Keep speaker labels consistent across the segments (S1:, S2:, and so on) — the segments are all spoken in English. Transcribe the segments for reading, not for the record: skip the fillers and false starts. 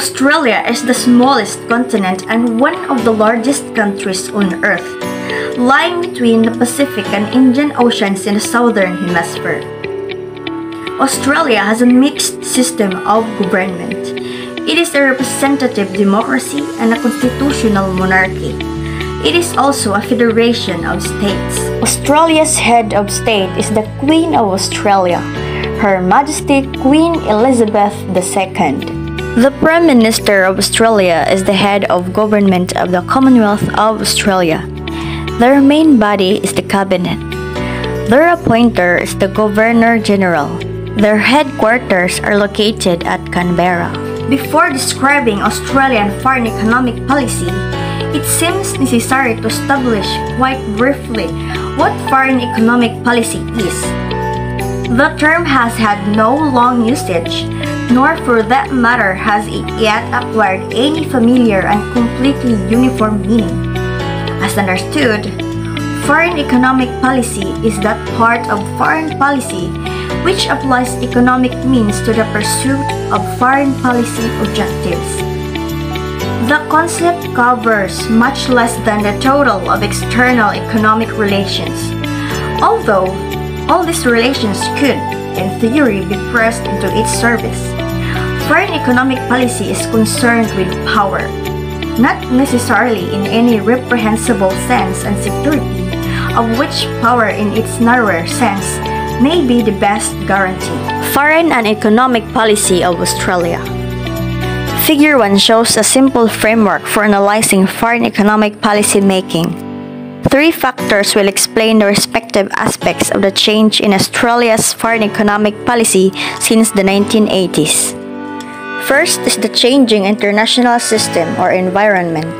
S1: Australia is the smallest continent and one of the largest countries on Earth, lying between the Pacific and Indian Oceans in the southern hemisphere. Australia has a mixed system of government. It is a representative democracy and a constitutional monarchy. It is also a federation of states. Australia's head of state is the Queen of Australia, Her Majesty Queen Elizabeth II. The Prime Minister of Australia is the head of government of the Commonwealth of Australia. Their main body is the Cabinet. Their appointer is the Governor-General. Their headquarters are located at Canberra. Before describing Australian foreign economic policy, it seems necessary to establish quite briefly what foreign economic policy is. The term has had no long usage, nor for that matter has it yet acquired any familiar and completely uniform meaning. As understood, foreign economic policy is that part of foreign policy which applies economic means to the pursuit of foreign policy objectives. The concept covers much less than the total of external economic relations, although all these relations could, in theory, be pressed into its service. Foreign economic policy is concerned with power, not necessarily in any reprehensible sense and security, of which power in its narrower sense may be the best guarantee. Foreign and economic policy of Australia. Figure 1 shows a simple framework for analyzing foreign economic policy making. 3 factors will explain the respective aspects of the change in Australia's foreign economic policy since the 1980s. First is the changing international system or environment.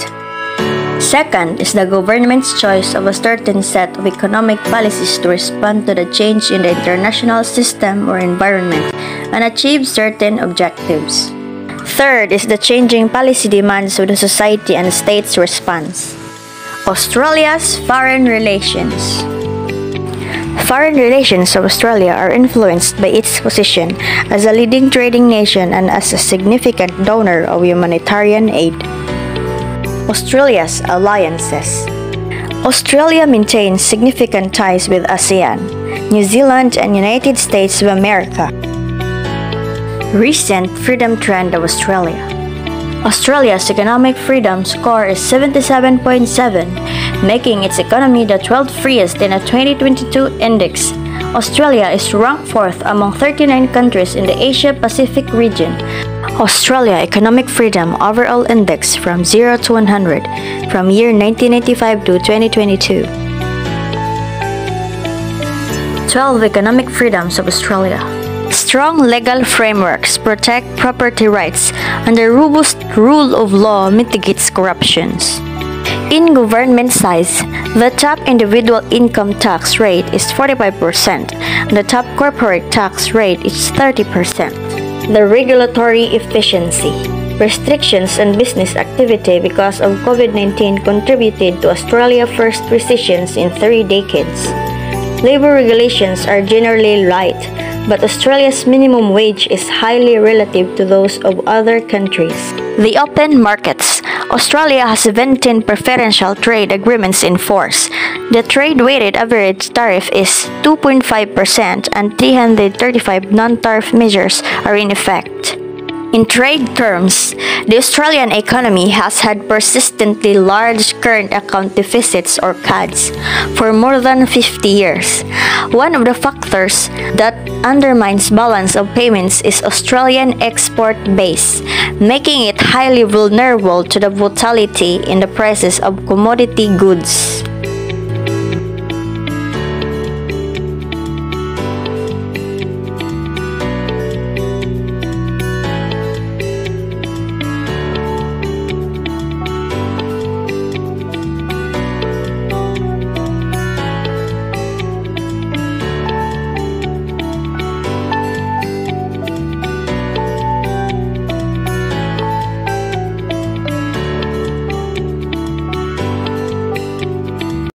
S1: Second is the government's choice of a certain set of economic policies to respond to the change in the international system or environment and achieve certain objectives. Third is the changing policy demands of the society and the state's response. Australia's foreign relations. Foreign relations of Australia are influenced by its position as a leading trading nation and as a significant donor of humanitarian aid. Australia's alliances. Australia maintains significant ties with ASEAN, New Zealand, and United States of America. Recent freedom trend of Australia. Australia's economic freedom score is 77.7, making its economy the 12th freest in a 2022 index. Australia is ranked 4th among 39 countries in the Asia-Pacific region. Australia Economic Freedom Overall Index from 0 to 100 from year 1995 to 2022. 12 Economic Freedoms of Australia. Strong legal frameworks protect property rights, and the robust rule of law mitigates corruptions. In government size, the top individual income tax rate is 45%, and the top corporate tax rate is 30%. The regulatory efficiency. Restrictions on business activity because of COVID-19 contributed to Australia's first recessions in 3 decades. Labor regulations are generally light, but Australia's minimum wage is highly relative to those of other countries. The open markets. Australia has 17 preferential trade agreements in force. The trade-weighted average tariff is 2.5% and 335 non-tariff measures are in effect. In trade terms, the Australian economy has had persistently large current account deficits or CADs for more than 50 years. One of the factors that undermines balance of payments is Australian export base, making it highly vulnerable to the volatility in the prices of commodity goods.